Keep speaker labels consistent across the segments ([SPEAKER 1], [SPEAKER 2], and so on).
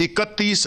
[SPEAKER 1] $31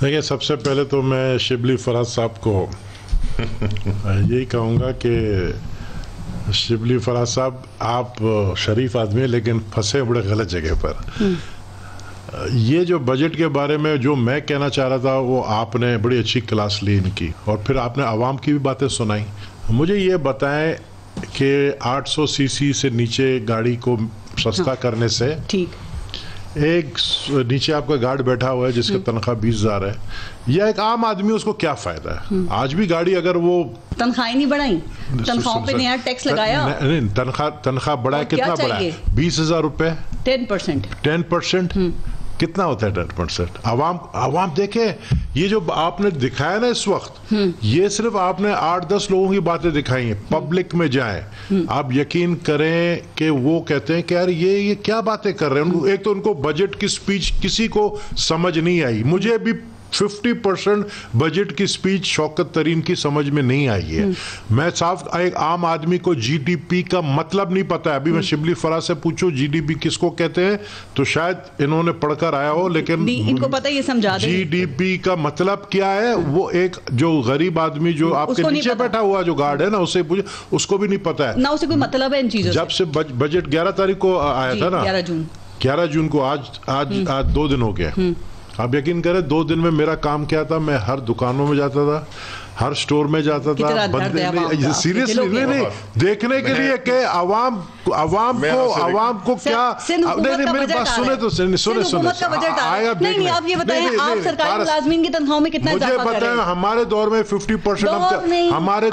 [SPEAKER 2] دیکھیں سب سے پہلے تو میں شبلی فراز صاحب کو یہی کہوں گا کہ شبلی فراز صاحب آپ شریف آدمی ہیں لیکن پھنسے بڑے غلط جگہ پر. یہ جو بجٹ کے بارے میں جو میں کہنا چاہ رہا تھا وہ آپ نے بڑی اچھی کلاس لی ان کی, اور پھر آپ نے عوام کی بھی باتیں سنائیں. مجھے یہ بتائیں کہ 800 سی سی سے نیچے گاڑی کو سستا کرنے سے ایک نیچے آپ کا گارڈ بیٹھا ہوا ہے جس کی تنخواہ 20,000 ہے, یا ایک عام آدمی اس کو کیا فائدہ ہے؟ آج بھی گاڑی اگر وہ
[SPEAKER 3] تنخواہیں نہیں بڑھائیں, تنخواہوں پہ نیا ٹیکس لگایا,
[SPEAKER 2] نہیں تنخواہ بڑھائے, کتنا بڑھائے؟ 20,000 روپے, 10%. کتنا ہوتا ہے 10%؟ عوام دیکھیں, یہ جو آپ نے دکھایا نا اس وقت, یہ صرف آپ نے 8-10 لوگوں کی باتیں دکھائی ہیں. پبلک میں جائیں, آپ یقین کریں کہ وہ کہتے ہیں کہ یار یہ کیا باتیں کر رہے ہیں. ایک تو ان کو بجٹ کی سپیچ کسی کو سمجھ نہیں آئی. مجھے بھی 50% بجٹ کی سپیچ شوکت ترین کی سمجھ میں نہیں آئی ہے. میں صاف ایک عام آدمی کو جی ڈی پی کا مطلب نہیں پتا ہے. ابھی میں شبلی فراز سے پوچھوں جی ڈی پی کس کو کہتے ہیں تو شاید انہوں نے پڑھ کر آیا ہو, لیکن
[SPEAKER 3] ان کو پتہ یہ سمجھا دیں
[SPEAKER 2] جی ڈی پی کا مطلب کیا ہے. وہ ایک جو غریب آدمی جو آپ کے نیچے بیٹھا ہوا جو گارڈ ہے نا, اسے پوچھے, اس کو بھی نہیں پتا ہے,
[SPEAKER 3] نہ اسے کوئی مطلب ہے ان چیزوں سے.
[SPEAKER 2] جب سے بجٹ 11 تاریخ کو آیا تھا نا, 11 جون کو, آج 2 دن ہو گیا. آپ یقین کریں 2 دن میں میرا کام کیا تھا, میں ہر دکانوں میں جاتا تھا, ہر سٹور میں جاتا تھا, سیریسلی نہیں دیکھنے کے لیے کہ عوام کو کیا. نہیں میری بات سنے تو آئے گا دیکھنے. مجھے بتائیں ہمارے دور میں 50%, ہمارے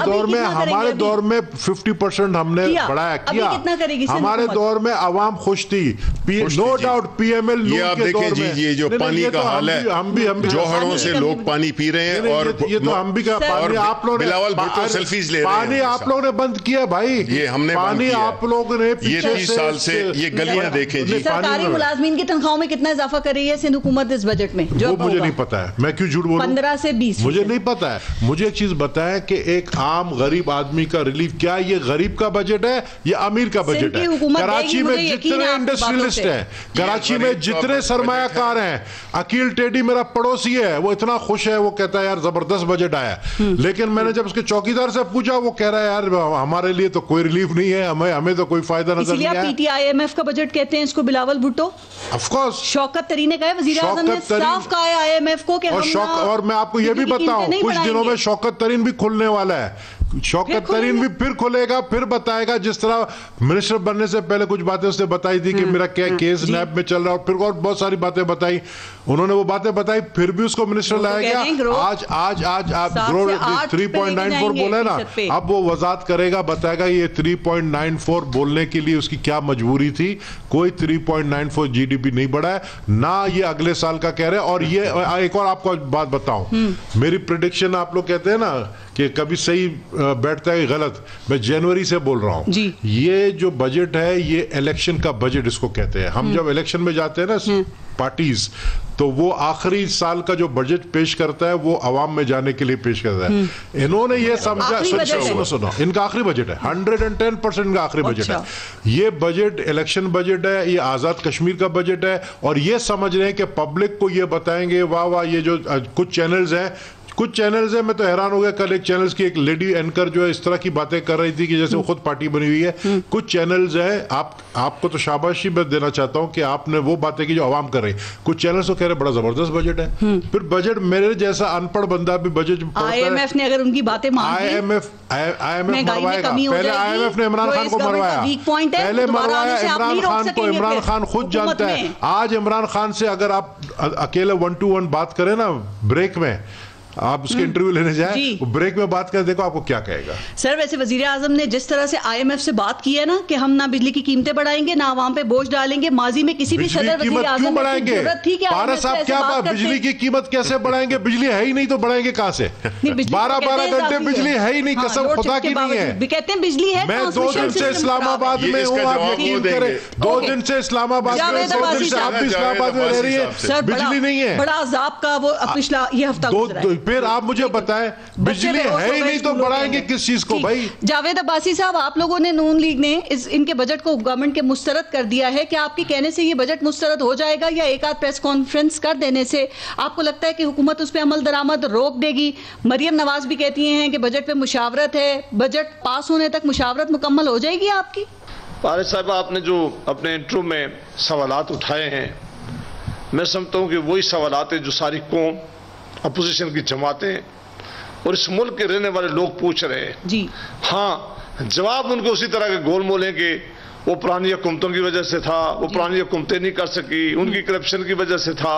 [SPEAKER 2] دور میں 50% ہم نے بڑھایا کیا. ہمارے دور میں عوام خوش تھی, no doubt. P M L
[SPEAKER 1] یہ جو پانی کا حال ہے, جوہروں سے لوگ پانی پی رہے ہیں, اور
[SPEAKER 2] یہ تو ہم بھی
[SPEAKER 1] بلاول بھٹو سیلفیز لے رہے ہیں.
[SPEAKER 2] پانی آپ لوگ نے بند کیا بھائی,
[SPEAKER 1] یہ ہم نے
[SPEAKER 2] پانی آپ لوگ نے
[SPEAKER 1] یہ 30 سال سے یہ گلیاں دیکھیں جی.
[SPEAKER 3] سرکاری ملازمین کی تنخواہوں میں کتنا اضافہ کر رہی ہے سندھ حکومت اس بجٹ میں؟
[SPEAKER 2] وہ مجھے نہیں پتا ہے, میں کیوں جھوٹ بولوں.
[SPEAKER 3] 15 سے 20
[SPEAKER 2] مجھے نہیں پتا ہے. مجھے ایک چیز بتائیں کہ ایک عام غریب آدمی کا ریلیف, کیا یہ غریب کا بجٹ ہے یا امیر کا بجٹ ہے؟ کراچی میں جتنے انڈسٹریلسٹ ہیں, کراچی میں جتنے سرمایہ کار ہیں, عقیل ٹیڈی میرا پڑوسی ہے, وہ اتنا خوش ہے, وہ کہتا ہے یار زبردست بجٹ آیا. لیکن میں نے جب اس کے چوکیدار سے پوچھا, وہ کہہ رہا ہے یار ہمارے لیے تو کوئی ریلیف نہیں ہے, ہمیں تو کوئی فائدہ نظر نہیں آیا.
[SPEAKER 3] P T I M F کا بجٹ کہتے ہیں اس کو بلاول بھٹو.
[SPEAKER 2] آف کورس
[SPEAKER 3] شوکت ترین نے کہا, وزیر اعظم نے صاف کہا ہے آئی ایم ایف کو کہ
[SPEAKER 2] اور میں آپ کو یہ بھی بتاؤں, کچھ دنوں میں شوکت ترین بھی کھلنے والا ہے. شوکت ترین بھی پھر کھلے گا, پھر بتائے گا. جس طرح منسٹر بننے سے پہلے کچھ باتیں اس نے بتائی تھی کہ میرا کیا کیس نیب میں چل رہا ہے, اور پھر اور بہت ساری باتیں بتائی انہوں نے. وہ باتیں بتائی, پھر بھی اس کو منسٹر لایا گیا. آج آپ 3.94 بولے نا, اب وہ وضاحت کرے گا, بتائے گا یہ 3.94 بولنے کے لیے اس کی کیا مجبوری تھی. کوئی 3.94 جی ڈی پی نہیں بڑھا ہے, نہ یہ اگلے سال کا کہہ رہے ہیں. اور یہ ایک اور آپ کو بات بتاؤں, میری پریڈکشن آپ لوگ کہتے ہیں نا کہ کبھی صحیح بیٹھتا ہے غلط, میں جنوری سے بول رہا ہوں. یہ جو بجٹ ہے یہ الیکشن کا بجٹ اس کو کہتے ہیں. ہم جب الیکشن میں جاتے ہیں نا پارٹیز, تو وہ آخری سال کا جو بجٹ پیش کرتا ہے وہ عوام میں جانے کے لیے پیش کرتا ہے. انہوں نے یہ سمجھا, سنو ان کا آخری بجٹ ہے, 110% ان کا آخری بجٹ ہے. یہ بجٹ الیکشن بجٹ ہے, یہ آزاد کشمیر کا بجٹ ہے, اور یہ سمجھ رہے ہیں کہ پبلک کو یہ بتائیں گے واہ واہ. یہ جو کچھ چینلز ہیں, میں تو حیران ہو گیا. کل ایک چینلز کی ایک لیڈی اینکر جو ہے اس طرح کی باتیں کر رہی تھی کہ جیسے وہ خود پارٹی بنی ہوئی ہے. کچھ چینلز ہیں, آپ کو تو شاباشی میں دینا چاہتا ہوں کہ آپ نے وہ باتیں کی جو عوام کر رہی. کچھ چینلز تو کہہ رہے بڑا زبردست بجٹ ہے. پھر بجٹ, میرے جیسا ان پڑھ بندہ بھی بجٹ پڑھتا ہے.
[SPEAKER 3] آئی ایم ایف نے اگر ان کی باتیں مان لی,
[SPEAKER 2] آئی ایم ایف مروائے گا. پہلے آئی ایم ایف نے عمران خان کو مروایا, پہلے مروایا عمران خان کو. عمران خان خود جانتا ہے. آج عمران خان سے اگر آپ اکیلے 1-to-1 بات کریں نا بریک میں, آپ اس کے انٹرویو لینے جائیں, بریک میں بات کریں, دیکھو آپ کو کیا کہے گا.
[SPEAKER 3] سر ویسے وزیر اعظم نے جس طرح سے آئی ایم ایف سے بات کی ہے نا کہ ہم نہ بجلی کی قیمتیں بڑھائیں گے, نہ عوام پہ بوجھ ڈالیں گے. ماضی میں کسی بھی صدر وزیر اعظم
[SPEAKER 2] بڑھائیں گے, پارس صاحب کیا بات, بجلی کی قیمت کیسے بڑھائیں گے؟ بجلی ہے ہی نہیں تو بڑھائیں گے کہاں سے؟ 12 گھنٹے بجلی ہے ہی نہیں, قسم خدا کی نہیں ہے.
[SPEAKER 3] کہتے ہیں بجلی ہے.
[SPEAKER 2] میں 2 دن سے اسلام آباد میں ہوں, آپ یقین کریں, 2 دن سے اسلام آباد میں, 2 دن سے آپ بھی اسلام آباد میں رہ رہی ہیں, بجلی نہیں ہے.
[SPEAKER 3] بڑا عذاب کا وہ پچھلا یہ ہفتہ گزرا ہے.
[SPEAKER 2] پھر آپ مجھے بتائیں بجلی ہے ہی نہیں تو بڑھائیں گے کس چیز کو بھائی؟
[SPEAKER 3] جاوید عباسی صاحب، آپ لوگوں نے نون لیگ نے ان کے بجٹ کو گورنمنٹ کے مسترد کر دیا ہے. کیا آپ کے کہنے سے یہ بجٹ مسترد ہو جائے گا، یا ایک آدھ پریس کانفرنس کر دینے سے آپ کو لگتا ہے کہ حکومت اس پہ عمل درآمد روک دے گی؟ مریم نواز بھی کہتی ہیں کہ بجٹ پہ مشاورت ہے، بجٹ پاس ہونے تک مشاورت مکمل ہو جائے گی آپ کی؟
[SPEAKER 4] فارغ صاحب، آپ نے جو اپنے انٹرو میں سوالات اٹھائے ہیں، میں سمجھتا ہوں کہ وہی سوالات ہیں جو ساری قوم، اپوزیشن کی جماعتیں اور اس ملک کے رہنے والے لوگ پوچھ رہے ہیں.
[SPEAKER 3] جی
[SPEAKER 4] ہاں، جواب ان کو اسی طرح کے گول مول ہیں کہ وہ پرانی حکومتوں کی وجہ سے تھا، وہ پرانی حکومتیں نہیں کر سکی، ان کی کرپشن کی وجہ سے تھا،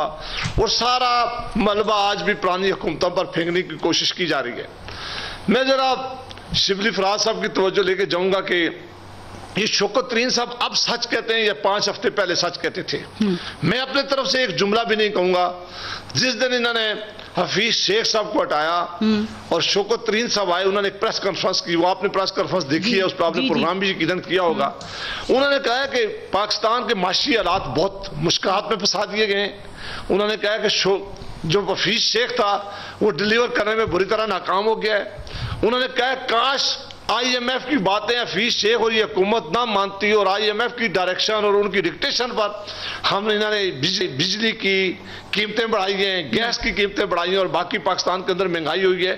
[SPEAKER 4] اور سارا ملبہ آج بھی پرانی حکومتوں پر پھینکنے کی کوشش کی جا رہی ہے. میں ذرا شبلی فراز صاحب کی توجہ لے کے جاؤں گا کہ یہ شوکت ترین صاحب اب سچ کہتے ہیں یا 5 ہفتے پہلے سچ کہتے تھے. میں اپنے طرف سے ایک جملہ بھی نہیں کہوں گا. جس دن انہوں نے حفیظ شیخ صاحب کو ہٹایا اور شوکت ترین صاحب آئے، انہوں نے ایک پریس کانفرنس کی. وہ آپ نے پریس کانفرنس دیکھی ہے، اس پر آپ نے پروگرام بھی یقیناً کیا ہوگا. انہوں نے کہا کہ پاکستان کے معاشی حالات بہت مشکلات میں پھنسا دیے گئے ہیں. انہوں نے کہا کہ جو حفیظ شیخ تھا وہ ڈیلیور کرنے میں بری طرح ناکام ہو گیا ہے. انہوں نے کہا کاش آئی ایم ایف کی باتیں حفیظ شیخ اور یہ حکومت نہ مانتی، اور آئی ایم ایف کی ڈائریکشن اور ان کی ڈکٹیشن پر انہوں نے بجلی کی قیمتیں بڑھائی ہیں، گیس کی قیمتیں بڑھائی ہیں، اور باقی پاکستان کے اندر مہنگائی ہوئی ہے.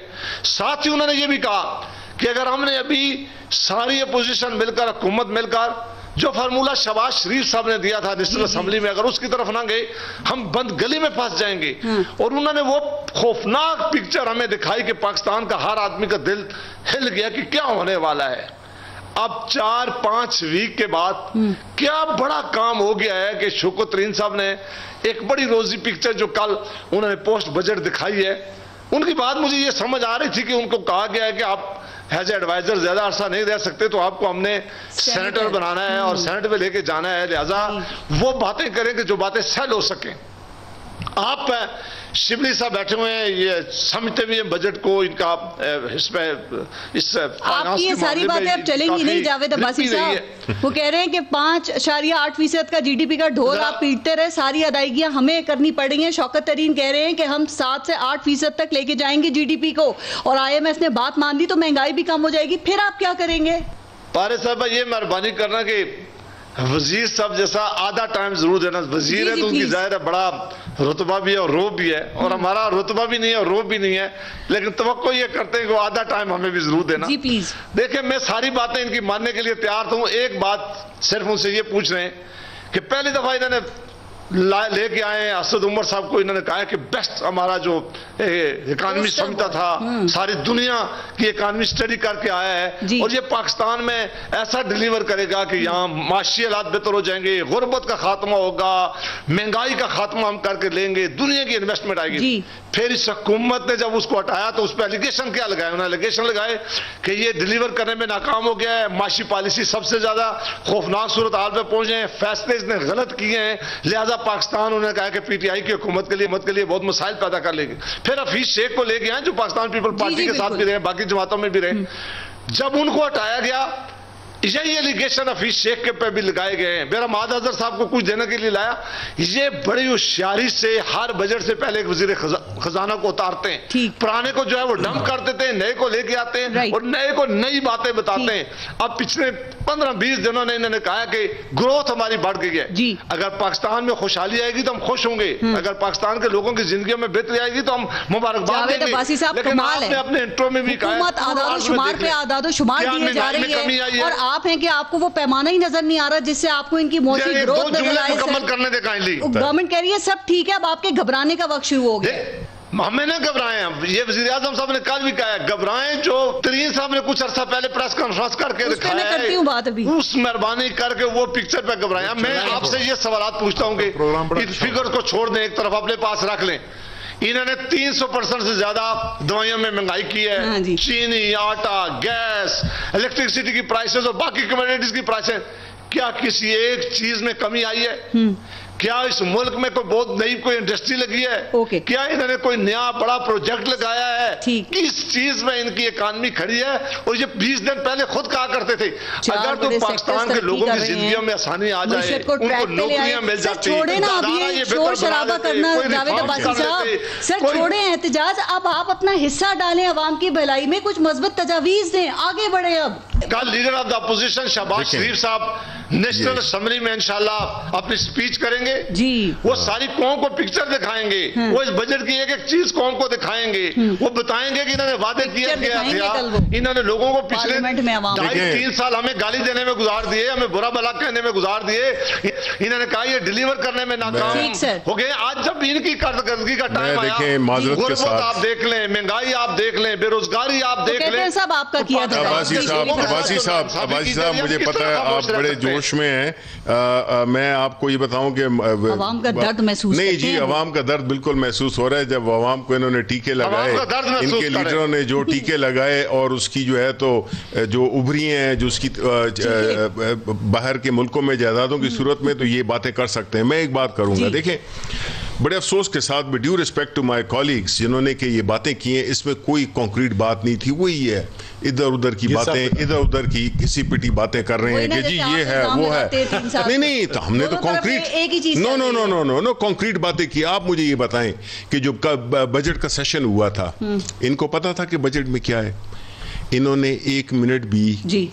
[SPEAKER 4] ساتھ ہی انہوں نے یہ بھی کہا کہ اگر ہم نے ابھی ساری اپوزیشن مل کر، حکومت مل کر جو فارمولہ شہباز شریف صاحب نے دیا تھا نیشنل اسمبلی میں، اگر اس کی طرف نہ گئے ہم بند گلی میں پھنس جائیں گے. اور انہوں نے وہ خوفناک پکچر ہمیں دکھائی کہ پاکستان کا ہر آدمی کا دل ہل گیا کہ کیا ہونے والا ہے. اب 4-5 ویک کے بعد کیا بڑا کام ہو گیا ہے کہ شوکت ترین صاحب نے ایک بڑی روزی پکچر جو کل انہوں نے پوسٹ بجٹ دکھائی ہے. ان کی بات مجھے یہ سمجھ آ رہی تھی کہ ان کو کہا گیا ہے کہ آپ ایز اے ایڈوائزر زیادہ عرصہ نہیں رہ سکتے، تو آپ کو ہم نے سینیٹر بنانا ہے اور سینٹ میں لے کے جانا ہے، لہذا وہ باتیں کریں کہ جو باتیں سیل ہو سکیں. آپ شبلی صاحب بیٹھے ہوئے ہیں، یہ سمجھتے بھی ہیں بجٹ کو، ان کا اس پہ
[SPEAKER 3] آپ کی یہ ساری باتیں اب چلیں گی نہیں جاوید عباسی صاحب. وہ کہہ رہے ہیں کہ 5.8% کا جی ڈی پی کا ڈھول آپ پیٹتے رہے، ساری ادائیگیاں ہمیں کرنی پڑی ہیں. شوکت ترین کہہ رہے ہیں کہ ہم 7 سے 8% تک لے کے جائیں گے جی ڈی پی کو، اور آئی ایم ایف نے بات مان لی تو مہنگائی بھی کم ہو جائے گی. پھر آپ کیا کریں گے؟
[SPEAKER 4] فارغ صاحب یہ مہربانی کرنا کہ وزیر صاحب جیسا آدھا ٹائم ضرور دینا. وزیر ہے تو ان کی ظاہر ہے بڑا رتبہ بھی ہے اور روب بھی ہے، اور ہمارا رتبہ بھی نہیں ہے اور روب بھی نہیں ہے، لیکن توقع یہ کرتے ہیں کہ وہ آدھا ٹائم ہمیں بھی ضرور دینا.
[SPEAKER 3] جی پلیز.
[SPEAKER 4] دیکھیں میں ساری باتیں ان کی ماننے کے لیے تیار ہوں. ایک بات صرف ان سے یہ پوچھ رہے ہیں کہ پہلی دفعہ انہوں نے لے کے آئے ہیں اسد عمر صاحب کو، انہوں نے کہا کہ بیسٹ ہمارا جو اکانومی سمجھتا تھا، ساری دنیا کی اکانومی سٹڈی کر کے آیا ہے، اور یہ پاکستان میں ایسا ڈیلیور کرے گا کہ یہاں معاشی حالات بہتر ہو جائیں گے، غربت کا خاتمہ ہوگا، مہنگائی کا خاتمہ ہم کر کے لیں گے، دنیا کی انویسٹمنٹ آئے گی. پھر اس حکومت نے جب اس کو ہٹایا تو اس پہ ایلیگیشن کیا لگائے؟ انہوں نے ایلیگیشن لگائے کہ یہ ڈیلیور کرنے میں ناکام ہو گیا ہے، معاشی پالیسی سب سے زیادہ خوفناک صورتحال پہ پہنچے ہیں، فیصلے اس نے غلط کیے ہیں، لہذا پاکستان انہوں نے کہا کہ پی ٹی آئی کی حکومت کے لیے بہت مسائل پیدا کر لے گی. پھر حفیظ شیخ کو لے گئے ہیں جو پاکستان پیپل پارٹی کے ساتھ بھی رہے، باقی جماعتوں میں بھی رہے. جب ان کو ہٹایا گیا یہی ایلیگیشن حفیظ شیخ کے پہ بھی لگائے گئے ہیں. میرا معاذ اظہر صاحب کو کچھ دینے کے لیے لایا. یہ بڑی ہوشیاری سے ہر بجٹ سے پہلے ایک وزیر خزانہ کو اتارتے ہیں، پرانے کو جو ہے وہ ڈمپ کر دیتے ہیں، نئے کو لے کے آتے ہیں اور نئے کو نئی باتیں بتاتے ہیں. اب پچھلے 15-20 دنوں نے انہوں نے کہا کہ گروتھ ہماری بڑھ گئی ہے. اگر پاکستان میں خوشحالی آئے گی تو ہم خوش ہوں گے، اگر پاکستان کے لوگوں کی زندگیوں میں بہتری آئے گی تو ہم مبارکباد دیں گے. لیکن آپ نے اپنے انٹرو میں بھی کہا
[SPEAKER 3] حکومت اعداد و شمار پہ اعداد و شمار دیے جا رہی ہے، اور آپ ہیں کہ آپ کو وہ پیمانہ ہی نظر نہیں آ رہا جس سے آپ کو ان کی موٹی گروتھ نظر آئے. گورنمنٹ کہہ رہی ہے سب ٹھیک ہے، اب آپ کے گھبرانے کا وقت شروع ہو گیا.
[SPEAKER 4] ہمیں نہ گھبرائیں. یہ وزیر اعظم صاحب نے کل بھی کہا ہے گھبرائیں جو ترین صاحب نے کچھ عرصہ پہلے پریس کانفرنس کر کے دکھایا ہے، اس مہربانی کر کے وہ پکچر پہ گھبرائیں. میں آپ سے یہ سوالات پوچھتا ہوں کہ اس فگر کو چھوڑ دیں، ایک طرف اپنے پاس رکھ لیں. انہوں نے 300% سے زیادہ دوائیوں میں مہنگائی کی ہے، چینی، آٹا، گیس، الیکٹرسٹی کی پرائسز اور باقی کمیڈیٹیز کی پرائسز. کیا کسی ایک چیز میں کمی آئی ہے؟ کیا اس ملک میں کوئی بہت نئی کوئی انڈسٹری لگی ہے؟ کیا انہوں نے کوئی نیا بڑا پروجیکٹ لگایا ہے؟ کس چیز میں ان کی اکانومی کھڑی ہے؟ اور یہ 20 دن پہلے خود کہا کرتے تھے اگر تو پاکستان کے لوگوں کی زندگیوں میں آسانی آ جائے، ان کو نوکریاں مل جاتی ہیں،
[SPEAKER 3] چھوڑے نا ابھی شور شرابہ کرنا جاوید عباسی صاحب، سر چھوڑیں احتجاج، اب آپ اپنا حصہ ڈالیں عوام کی بھلائی میں، کچھ مثبت تجاویز دیں، آگے بڑھیں۔ اب
[SPEAKER 4] کل leader of the opposition Shahbaz Sharif صاحب نیشنل اسمبلی میں انشاءاللہ اپنی سپیچ کریں گے، وہ ساری قوم کو پکچر دکھائیں گے، وہ اس بجٹ کی ایک ایک چیز قوم کو دکھائیں گے، وہ بتائیں گے کہ انہوں نے وعدے کیا تھا، انہوں نے لوگوں کو پچھلے 2.5-3 سال ہمیں گالی دینے میں گزار دیے، ہمیں برا بھلا کہنے میں گزار دیے، انہوں نے کہا یہ ڈیلیور کرنے میں ناکام ہو گئے۔ آج جب ان کی کارکردگی کا ٹائم آیا، غربت آپ دیکھ لیں، مہنگائی آپ دیکھ لیں، بے روزگاری آپ دیکھ لیں۔
[SPEAKER 3] صاحب آپ کا کیا تھا
[SPEAKER 1] عباسی صاحب مجھے پتا ہے آپ بڑے جوش میں ہیں، میں آپ کو یہ بتاؤں کہ
[SPEAKER 3] عوام کا درد محسوس
[SPEAKER 1] نہیں جی، عوام کا درد بالکل محسوس ہو رہا ہے۔ جب عوام کو انہوں نے ٹیکے لگائے، ان کے لیڈروں نے جو ٹیکے لگائے اور اس کی جو ہے تو جو ابھری ہیں، جو اس کی باہر کے ملکوں میں جائیدادوں کی صورت میں، تو یہ باتیں کر سکتے ہیں۔ میں ایک بات کروں گا، دیکھیں بڑے افسوس کے ساتھ بھی، due respect to my colleagues جنہوں نے کہ یہ باتیں کی ہیں، اس میں کوئی کنکریٹ بات نہیں تھی، وہی ہے ادھر ادھر کی باتیں، ادھر ادھر کی کسی پٹی باتیں کر رہے ہیں کہ جی یہ ہے وہ ہے، نہیں تو ہم نے تو کنکریٹ نو کنکریٹ باتیں کی۔ آپ مجھے یہ بتائیں کہ جو بجٹ کا سیشن ہوا تھا، ان کو پتا تھا کہ بجٹ میں کیا ہے؟ انہوں نے 1 منٹ بھی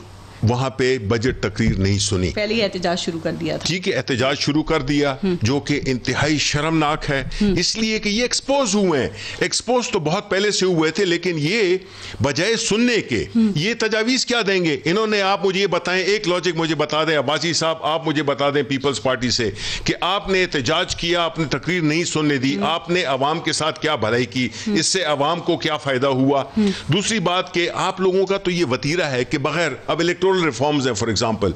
[SPEAKER 1] وہاں پہ بجٹ تقریر نہیں سنی،
[SPEAKER 3] پہلے احتجاج شروع کر دیا تھا،
[SPEAKER 1] ٹھیک ہے احتجاج شروع کر دیا، جو کہ انتہائی شرمناک ہے، اس لیے کہ یہ ایکسپوز ہوئے ہیں، ایکسپوز تو بہت پہلے سے ہوئے تھے، لیکن یہ بجائے سننے کے یہ تجاویز کیا دیں گے؟ انہوں نے، آپ مجھے یہ بتائیں، ایک لاجک مجھے بتا دیں عباسی صاحب، آپ مجھے بتا دیں پیپلز پارٹی سے کہ آپ نے احتجاج کیا، آپ نے تقریر نہیں سننے دی، آپ نے عوام کے ساتھ کیا بھلائی کی؟ اس سے عوام کو کیا فائدہ ہوا؟ دوسری بات کہ آپ لوگوں کا تو یہ وتیرہ ہے کہ بغیر اب الیکٹورل ریفارمز ہیں، فار ایگزامپل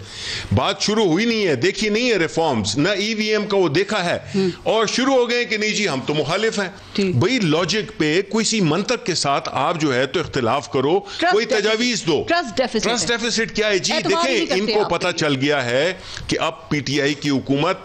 [SPEAKER 1] بات شروع ہوئی نہیں ہے، دیکھی نہیں ہے ریفارمز، نہ ای وی ایم کا وہ دیکھا ہے، اور شروع ہو گئے کہ نہیں جی ہم تو مخالف ہیں۔ بھئی لاجک پہ کسی منطق کے ساتھ آپ جو ہے تو اختلاف کرو، کوئی تجاویز دو۔ ٹرسٹ ڈیفیسٹ کیا ہے جی؟ دیکھیں ان کو پتہ چل گیا ہے کہ اب پی ٹی آئی کی حکومت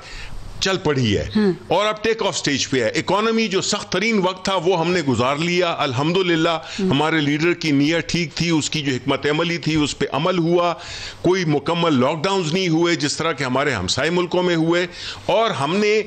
[SPEAKER 1] چل پڑی ہے اور اب ٹیک آف سٹیج پہ ہے۔ اکانومی جو سخت ترین وقت تھا وہ ہم نے گزار لیا، الحمدللہ ہمارے لیڈر کی نیت ٹھیک تھی، اس کی جو حکمت عملی تھی اس پہ عمل ہوا، کوئی مکمل لاک ڈاؤنز نہیں ہوئے جس طرح کہ ہمارے ہمسائے ملکوں میں ہوئے، اور ہم نے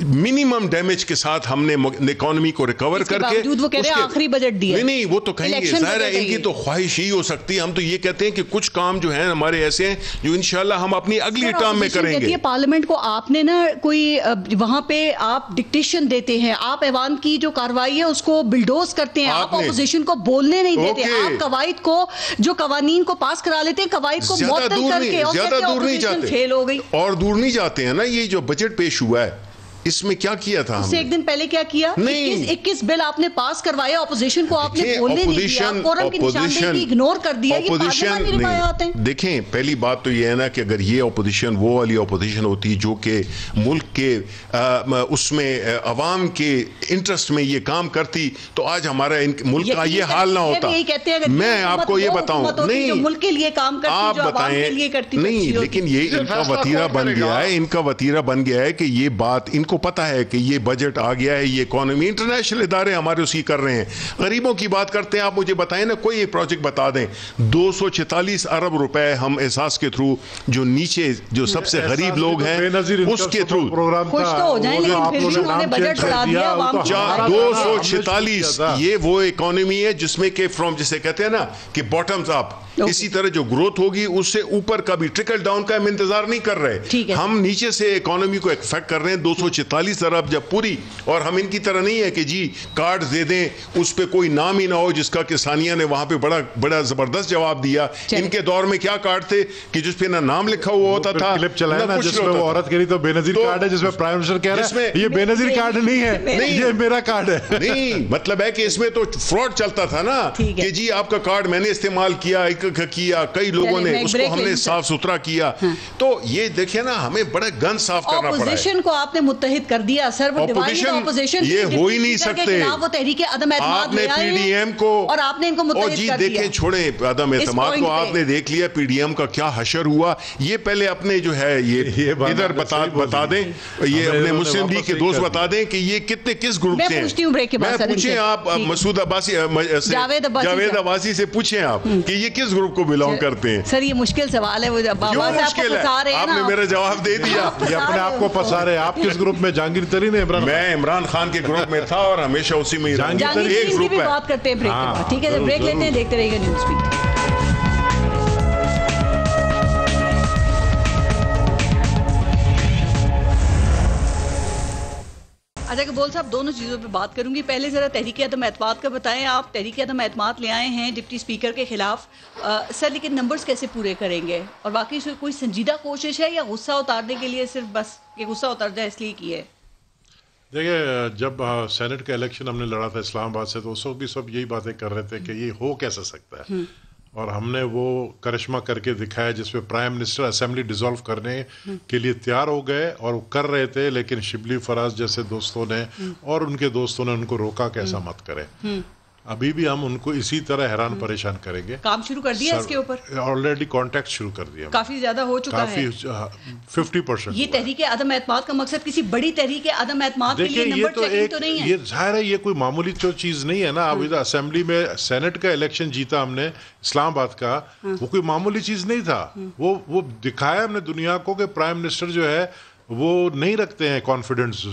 [SPEAKER 1] منیمم ڈیمیج کے ساتھ ہم نے اکانومی کو ریکور کر کے
[SPEAKER 3] وہ کہہ رہے ہیں آخری بجٹ دیا،
[SPEAKER 1] نہیں وہ تو کہیں گے، ظاہر ہے ان کی تو خواہش ہی ہو سکتی ہے۔ ہم تو یہ کہتے ہیں کہ کچھ کام جو ہیں ہمارے ایسے ہیں جو انشاءاللہ ہم اپنی اگلی ٹرم میں کریں گے۔
[SPEAKER 3] پارلیمنٹ کو آپ نے نا کوئی وہاں پہ آپ ڈکٹیشن دیتے ہیں، آپ ایوان کی جو کارروائی ہے اس کو بلڈوز کرتے ہیں، آپ اپوزیشن کو بولنے نہیں دیتے، آپ قواعد کو جو قوانین کو پاس کرا لیتے ہیں، قواعد کو معطل کر کے، اور
[SPEAKER 1] زیادہ دور نہیں جاتے،
[SPEAKER 3] فیل ہو گئی
[SPEAKER 1] اور دور نہیں جاتے ہیں نا۔ یہ جو بجٹ پیش ہوا ہے اس میں کیا کیا تھا؟
[SPEAKER 3] اس سے ایک دن پہلے کیا کیا؟ 21 بل آپ نے پاس کروایا، اپوزیشن کو آپ نے بولنے نہیں دیا، کورم کی نشاندہی اگنور کر دیا، یہ پارلیمانی روایات ہیں۔
[SPEAKER 1] دیکھیں پہلی بات تو یہ ہے نا کہ اگر یہ اپوزیشن وہ والی اپوزیشن ہوتی جو کہ ملک کے اس میں عوام کے انٹرسٹ میں یہ کام کرتی تو آج ہمارا ملک کا یہ حال نہ ہوتا۔ میں آپ کو یہ بتاؤں، نہیں
[SPEAKER 3] ملک کے لیے کام کرتی،
[SPEAKER 1] آپ بتائیں، نہیں لیکن یہ ان کا وتیرہ بن گیا ہے، ان کا وتیرہ بن گیا ہے کہ یہ بات ان کو پتا ہے کہ یہ بجٹ آ گیا ہے، یہ اکانومی انٹرنیشنل ادارے ہمارے اسی کر رہے ہیں، غریبوں کی بات کرتے ہیں۔ آپ مجھے بتائیں نا کوئی ایک پروجیکٹ بتا دیں، 246 ارب روپے ہم احساس کے تھرو جو نیچے جو سب سے غریب لوگ ہیں اس کے تھرو 246، یہ وہ اکانومی ہے جس میں کہ فرام جسے کہتے ہیں نا کہ باٹمز اپ، اسی طرح جو گروتھ ہوگی اس سے اوپر کا بھی ٹرکل ڈاؤن کا ہم انتظار نہیں کر رہے، ہم نیچے سے اکانومی کو افیکٹ کر رہے ہیں۔ 246 ارب جب پوری، اور ہم ان کی طرح نہیں ہے کہ جی کارڈ دے دیں اس پہ کوئی نام ہی نہ ہو، جس کا کہ ثانیہ نے وہاں پہ بڑا زبردست جواب دیا۔ ان کے دور میں کیا کارڈ تھے کہ جس پہ نہ نام لکھا ہوا ہوتا تھا،
[SPEAKER 2] کلپ چلایا نا جس میں وہ عورت کہہ رہی تو بے نظیر کارڈ ہے، جس میں پرائم منسٹر کہہ رہا ہے یہ بے نظیر کارڈ نہیں ہے، یہ میرا کارڈ ہے۔
[SPEAKER 1] نہیں مطلب ہے کہ اس میں تو فراڈ چلتا تھا نا کہ جی آپ کا کارڈ میں نے استعمال کیا، کئی لوگوں نے اس کو ہم نے صاف ستھرا کیا۔ تو یہ دیکھیں نا ہمیں بڑا گن صاف کرنا پڑا ہے۔
[SPEAKER 3] اپوزیشن کو آپ نے متحد متحد کر دیا سر. وہ
[SPEAKER 1] اپوزیشن یہ ہو ہی نہیں سکتے.
[SPEAKER 3] وہ تحریک عدم اعتماد
[SPEAKER 1] آپ نے پی ڈی ایم کو
[SPEAKER 3] اور آپ نے ان کو متحد
[SPEAKER 1] جی
[SPEAKER 3] کر دیا.
[SPEAKER 1] دیکھیں چھوڑیں عدم اعتماد کو, آپ نے دیکھ لیا پی ڈی ایم کا کیا حشر ہوا. یہ پہلے اپنے جو ہے یہ ادھر بتا دیں, یہ اپنے مسلم لیگ کے دوست بتا دیں کہ یہ کتنے کس گروپ کے ہیں. میں پوچھیں آپ مسعود عباسی جاوید عباسی سے پوچھیں آپ کہ یہ کس گروپ کو بلانگ کرتے ہیں.
[SPEAKER 3] سر یہ مشکل سوال ہے. وہ
[SPEAKER 1] مشکل ہے, آپ نے میرا جواب دے دیا.
[SPEAKER 2] یہ اپنے آپ کو پسا رہے. آپ کس گروپ میں؟ جہانگیر ترین ہے.
[SPEAKER 1] میں عمران خان کے گروپ میں تھا اور ہمیشہ اسی میں
[SPEAKER 3] ایک گروپ ہے. بات کرتے ہیں بریک کے بعد, ٹھیک ہے بریک لیتے ہیں, دیکھتے رہیے گا نیوز بیٹ. اچھا قبول صاحب دونوں چیزوں پہ بات کروں گی. پہلے ذرا تحریک عدم اعتماد کا بتائیں. آپ تحریک عدم اعتماد لے آئے ہیں ڈپٹی اسپیکر کے خلاف سر, لیکن نمبرز کیسے پورے کریں گے, اور باقی اس میں کوئی سنجیدہ کوشش ہے یا غصہ اتارنے کے لیے صرف بس کہ غصہ اتار جائے اس لیے کی ہے؟
[SPEAKER 2] دیکھیں جب سینٹ کا الیکشن ہم نے لڑا تھا اسلام آباد سے تو اس وقت بھی سب یہی باتیں کر رہے تھے کہ یہ ہو کیسا سکتا ہے, اور ہم نے وہ کرشمہ کر کے دکھایا جس پہ پرائم منسٹر اسمبلی ڈیزالو کرنے کے لیے تیار ہو گئے اور وہ کر رہے تھے, لیکن شبلی فراز جیسے دوستوں نے اور ان کے دوستوں نے ان کو روکا کہ ایسا مت کریں. ابھی بھی ہم ان کو اسی طرح حیران پریشان کریں گے.
[SPEAKER 3] کام شروع کر دیا اس کے اوپر؟
[SPEAKER 2] آلریڈی کانٹیکٹ شروع کر دیا,
[SPEAKER 3] کافی زیادہ ہو چکا ہے,
[SPEAKER 2] 50%.
[SPEAKER 3] یہ تحریک عدم اعتماد کا مقصد کسی بڑی تحریک عدم اعتماد کے لیے نمبر چیکنگ تو نہیں ہے.
[SPEAKER 2] یہ ظاہر ہے یہ کوئی معمولی چیز نہیں ہے نا. اب ادھر اسمبلی میں سینٹ کا الیکشن جیتا ہم نے اسلام آباد کا, وہ کوئی معمولی چیز نہیں تھا. وہ دکھایا ہم نے دنیا کو کہ پرائم منسٹر جو ہے وہ نہیں رکھتے ہیں کانفیڈنس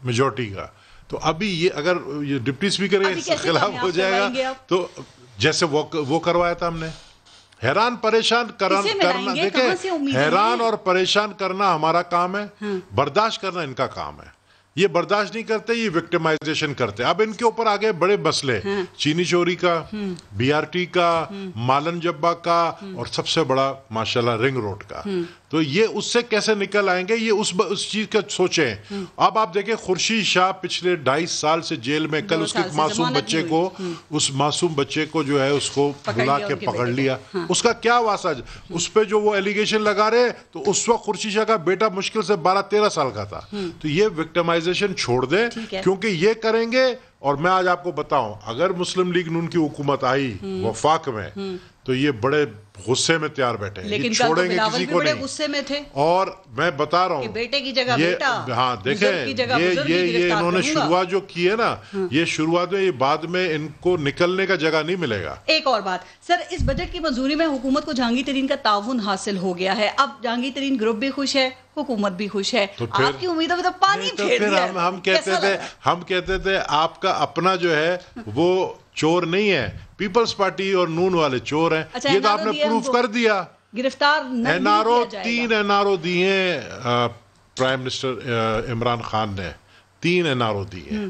[SPEAKER 2] میجورٹی کا. تو ابھی یہ اگر یہ ڈپٹی اسپیکر کے خلاف ہو جائے گا تو جیسے وہ کروایا تھا ہم نے, حیران پریشان کرنا. دیکھیں حیران اور پریشان کرنا ہمارا کام ہے, برداشت کرنا ان کا کام ہے. یہ برداشت نہیں کرتے, یہ وکٹمائزیشن کرتے. اب ان کے اوپر آگے بڑے مسئلے, چینی چوری کا, بی آر ٹی کا, مالن جبا کا, اور سب سے بڑا ماشاءاللہ رنگ روڈ کا. تو یہ اس سے کیسے نکل آئیں گے, یہ اس چیز کا سوچیں. اب آپ دیکھیں خورشید شاہ پچھلے 2.5 سال سے جیل میں, کل اس کے معصوم بچے کو جو ہے اس کو بلا کے پکڑ لیا. اس کا کیا واسطہ, اس پہ جو وہ ایلیگیشن لگا رہے, تو اس وقت خورشید شاہ کا بیٹا مشکل سے 12-13 سال کا تھا. تو یہ وکٹمائزیشن چھوڑ دیں, کیونکہ یہ کریں گے. اور میں آج آپ کو بتاؤں, اگر مسلم لیگ نون کی حکومت آئی وفاق میں تو یہ بڑے غصے میں تیار بیٹھے ہیں,
[SPEAKER 3] لیکن
[SPEAKER 2] چھوڑیں گے کسی کو نہیں.
[SPEAKER 3] غصے میں تھے.
[SPEAKER 2] اور میں بتا رہا ہوں
[SPEAKER 3] بیٹے کی جگہ بیٹا,
[SPEAKER 2] ہاں دیکھیں یہ انہوں نے شروعات جو کی ہے نا, یہ شروعات میں, یہ بعد میں ان کو نکلنے کا جگہ نہیں ملے گا.
[SPEAKER 3] ایک اور بات سر, اس بجٹ کی منظوری میں حکومت کو جہانگیر ترین کا تعاون حاصل ہو گیا ہے. اب جہانگیر ترین گروپ بھی خوش ہے, حکومت بھی خوش ہے. آپ کی امیدوں میں تو پانی پھیر دیا.
[SPEAKER 2] ہم کہتے تھے آپ کا اپنا جو ہے وہ چور نہیں ہے, پیپلز پارٹی اور نون والے چور ہیں. یہ تو آپ نے پروف کر دیا.
[SPEAKER 3] گرفتار
[SPEAKER 2] تین این آر او دیے پرائم منسٹر عمران خان نے, 3 این آر او دیے.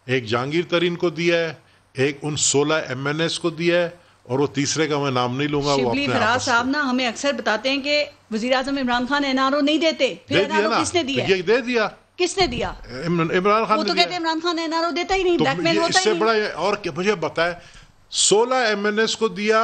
[SPEAKER 2] ایک جہانگیر ترین کو دیا ہے, ایک ان 16 ایم این ایس کو دیا ہے, اور وہ تیسرے کا میں نام نہیں لوں گا.
[SPEAKER 3] شبلی فراز صاحب نا ہمیں اکثر بتاتے ہیں کہ وزیر اعظم Imran Khan N R O نہیں دیتے. پھر این آر او کس نے دیا؟
[SPEAKER 2] یہ دے دیا.
[SPEAKER 3] کس نے دیا؟
[SPEAKER 2] عمران خان.
[SPEAKER 3] وہ تو کہتے ہیں Imran Khan N R O دیتا ہی نہیں, بلیک میل ہوتا ہی نہیں.
[SPEAKER 2] اس سے بڑا اور مجھے بتائے, 16 ایم این ایس کو دیا,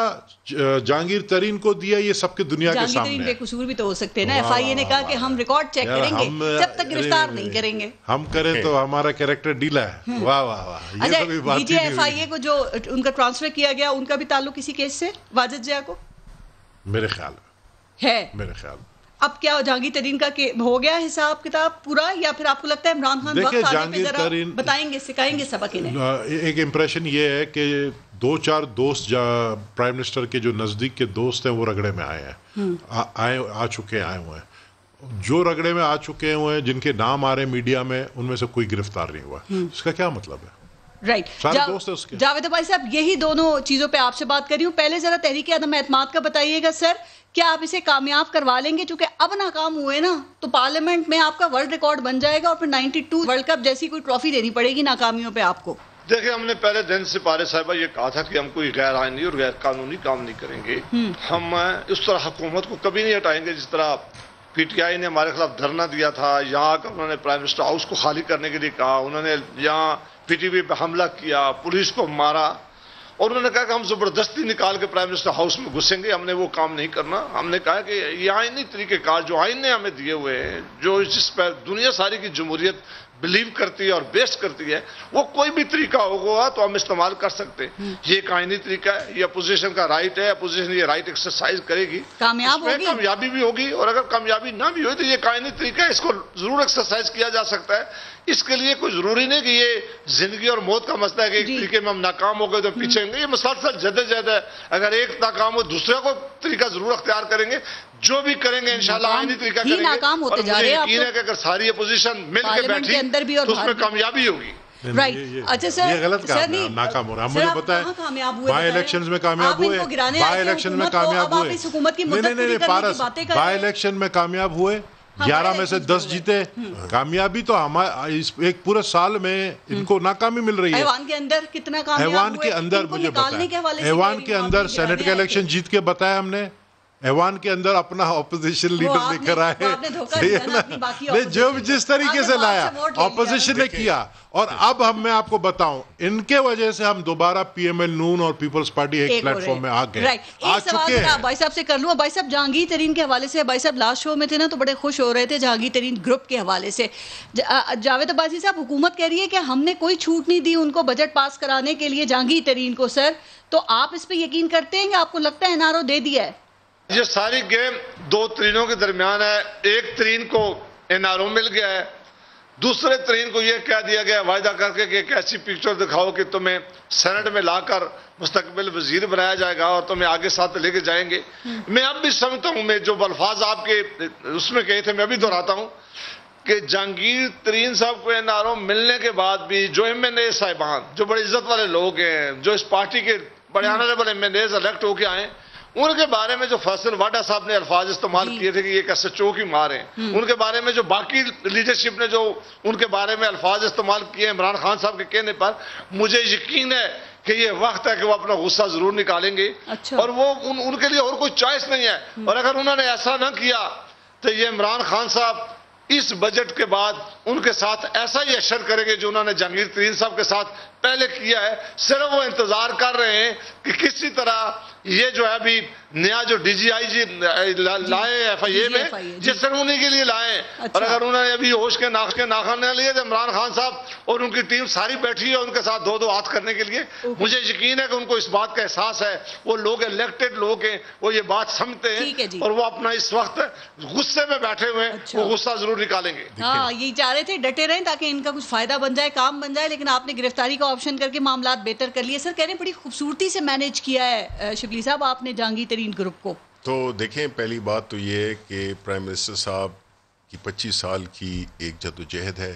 [SPEAKER 2] جہانگیر ترین کو دیا, یہ سب کی دنیا کے سامنے.
[SPEAKER 3] جہانگیر ترین بے قصور بھی تو ہو سکتے ہیں نا. ایف آئی اے نے کہا کہ ہم ریکارڈ چیک کریں گے, جب تک گرفتار نہیں کریں گے.
[SPEAKER 2] ہم کریں تو ہمارا کیریکٹر ڈھیلا ہے. واہ واہ واہ.
[SPEAKER 3] اچھا ڈی جی ایف آئی اے کو جو ان کا ٹرانسفر کیا گیا, ان کا بھی تعلق کسی کیس سے واجد ضیاء کو
[SPEAKER 2] میرے خیال
[SPEAKER 3] ہے.
[SPEAKER 2] میرے خیال
[SPEAKER 3] اب کیا جہانگیر ترین کا ہو گیا حساب کتاب پورا, یا پھر آپ کو لگتا ہے عمران خان وقت آنے پہ ذرا بتائیں گے, سکھائیں گے سبق انہیں؟
[SPEAKER 2] ایک امپریشن یہ ہے کہ 2-4 دوست پرائم منسٹر کے جو نزدیک کے دوست ہیں وہ رگڑے میں آئے ہیں, آ چکے آئے ہوئے ہیں. جو رگڑے میں آ چکے ہوئے ہیں, جن کے نام آ رہے ہیں میڈیا میں, ان میں سے کوئی گرفتار نہیں ہوا. اس کا کیا مطلب ہے؟
[SPEAKER 3] رائٹ. جاوید بھائی صاحب یہی دونوں چیزوں پہ آپ سے بات کر رہی ہوں. پہلے ذرا تحریک عدم اعتماد کا بتائیے گا سر, کیا آپ اسے کامیاب کروا لیں گے؟ چونکہ اب ناکام ہوئے نا تو پارلیمنٹ میں آپ کا ورلڈ ریکارڈ بن جائے گا, اور پھر 92 ورلڈ کپ جیسی کوئی ٹرافی دینی پڑے گی ناکامیوں پہ آپ کو.
[SPEAKER 4] دیکھیں ہم نے پہلے دن سے پارے صاحبہ یہ کہا تھا کہ ہم کوئی غیر آئینی اور غیر قانونی کام نہیں کریں گے. ہم اس طرح حکومت کو کبھی نہیں ہٹائیں گے جس طرح پی ٹی آئی نے ہمارے خلاف دھرنا دیا تھا. یہاں کا انہوں نے پرائم منسٹر ہاؤس کو خالی کرنے کے لیے کہا, انہوں نے یہاں پی ٹی وی پہ حملہ کیا, پولیس کو مارا, اور انہوں نے کہا کہ ہم زبردستی نکال کے پرائم منسٹر ہاؤس میں گھسیں گے. ہم نے وہ کام نہیں کرنا. ہم نے کہا کہ یہ آئینی طریقہ کار جو آئین نے ہمیں دیے ہوئے ہیں, جو جس پر دنیا ساری کی جمہوریت بلیو کرتی ہے اور بیس کرتی ہے, وہ کوئی بھی طریقہ ہوگا تو ہم استعمال کر سکتے ہیں. یہ ایک آئینی طریقہ ہے, یہ اپوزیشن کا رائٹ ہے. اپوزیشن یہ رائٹ ایکسرسائز کرے گی, کامیابی بھی ہوگی, اور اگر کامیابی نہ بھی ہوئی تو یہ آئینی طریقہ ہے, اس کو ضرور ایکسرسائز کیا جا سکتا ہے. اس کے لیے کوئی ضروری نہیں کہ یہ زندگی اور موت کا مسئلہ ہے کہ ایک طریقے میں ہم ناکام ہو گئے تو پیچھے ہوں گے. یہ مسلسل جدوجہد ہے. اگر ایک ناکام ہو دوسرے کو طریقہ ضرور اختیار کریں گے. جو بھی کریں گے انشاءاللہ آئینی طریقہ کریں گے, اور مجھے یقین ہے کہ اگر ساری اپوزیشن مل کے بیٹھی تو اس میں کامیابی ہوگی.
[SPEAKER 3] اچھا سر,
[SPEAKER 2] یہ غلط کام ہے, ناکام ہو رہا ہے. مجھے پتا ہے بائی الیکشنز میں کامیاب ہوئے, بائی الیکشن میں کامیاب ہوئے, نہیں پارس, بائی الیکشن میں کامیاب ہوئے, 11 میں سے 10 جیتے. کامیابی تو ایک پورے سال میں ان کو ناکامی مل رہی ہے.
[SPEAKER 3] ایوان کے اندر کتنا کامیاب ہوئے,
[SPEAKER 2] ایوان کے اندر مجھے پتا ہے, ایوان کے اندر سینٹ کا الیکشن جیت کے بتایا ہم نے. ایوان کے اندر اپنا اپوزیشن لیڈر لے کر آئے, جو جس طریقے سے لایا اپوزیشن نے کیا. اور اب میں آپ کو بتاؤں, ان کے وجہ سے ہم دوبارہ پی ایم ایل نون اور پیپلز پارٹی ایک پلیٹ فارم میں آ گئے, آ چکے ہیں.
[SPEAKER 3] بھائی صاحب سے کر لوں. بھائی صاحب جہانگیر ترین کے حوالے سے, بھائی صاحب لاسٹ شو میں تھے نا تو بڑے خوش ہو رہے تھے جہانگیر ترین گروپ کے حوالے سے. جاوید عباسی صاحب, حکومت کہہ رہی ہے کہ ہم نے کوئی چھوٹ نہیں دی ان کو بجٹ پاس کرانے کے لیے جہانگیر ترین کو. سر تو آپ اس پہ یقین کرتے ہیں کہ آپ کو لگتا ہے NRO دے دیا ہے؟
[SPEAKER 4] یہ ساری گیم 2 ترینوں کے درمیان ہے. ایک ترین کو NRO مل گیا ہے, دوسرے ترین کو یہ کہہ دیا گیا وعدہ کر کے کہ ایک ایسی پکچر دکھاؤ کہ تمہیں سینٹ میں لا کر مستقبل وزیر بنایا جائے گا اور تمہیں آگے ساتھ لے کے جائیں گے. میں اب بھی سمجھتا ہوں, میں جو الفاظ آپ کے اس میں کہے تھے میں ابھی دہراتا ہوں کہ جہانگیر ترین صاحب کو NRO ملنے کے بعد بھی جو MNA صاحبان, جو بڑی عزت والے لوگ ہیں, جو اس پارٹی کے بڑے آنریبل MNAs الیکٹ ہو کے آئے, ان کے بارے میں جو فیصل واڈا صاحب نے الفاظ استعمال کیے تھے کہ یہ ایک SHO کی مار ہیں, ان کے بارے میں جو باقی لیڈرشپ نے جو ان کے بارے میں الفاظ استعمال کیے عمران خان صاحب کے کہنے پر, مجھے یقین ہے کہ یہ وقت ہے کہ وہ اپنا غصہ ضرور نکالیں گے. اور وہ ان کے لیے اور کوئی چوائس نہیں ہے. اور اگر انہوں نے ایسا نہ کیا تو یہ عمران خان صاحب اس بجٹ کے بعد ان کے ساتھ ایسا ہی اشر کریں گے جو انہوں نے جہانگیر ترین صاحب کے ساتھ پہلے کیا ہے. صرف وہ انتظار کر رہے ہیں کہ کسی طرح یہ جو ہے ابھی نیا جو DGIG لائے FIA میں, جس سرمونی کے لیے لائے. اور اگر انہوں نے ابھی ہوش کے ناخن نہ لیے تو عمران خان صاحب اور ان کی ٹیم ساری بیٹھی ہے ان کے ساتھ 2 ہاتھ کرنے کے لیے. مجھے یقین ہے کہ ان کو اس بات کا احساس ہے, وہ لوگ الیکٹڈ لوگ ہیں, وہ یہ بات سمجھتے ہیں, اور وہ اپنا اس وقت غصے میں بیٹھے ہوئے ہیں, وہ غصہ ضرور نکالیں گے.
[SPEAKER 3] ہاں, یہی چاہ رہے تھے ڈٹے رہیں تاکہ ان کا کچھ فائدہ بن جائے, کام بن جائے, لیکن آپ نے گرفتاری کا آپشن کر کے معاملات بہتر کر لیے. سر کہہ رہے ہیں بڑی خوبصورتی سے مینیج کیا ہے شبلی صاحب آپ نے جہانگیر ترین گروپ کو.
[SPEAKER 1] تو دیکھیں, پہلی بات تو یہ ہے کہ پرائم منسٹر صاحب کی 25 سال کی ایک جدوجہد ہے,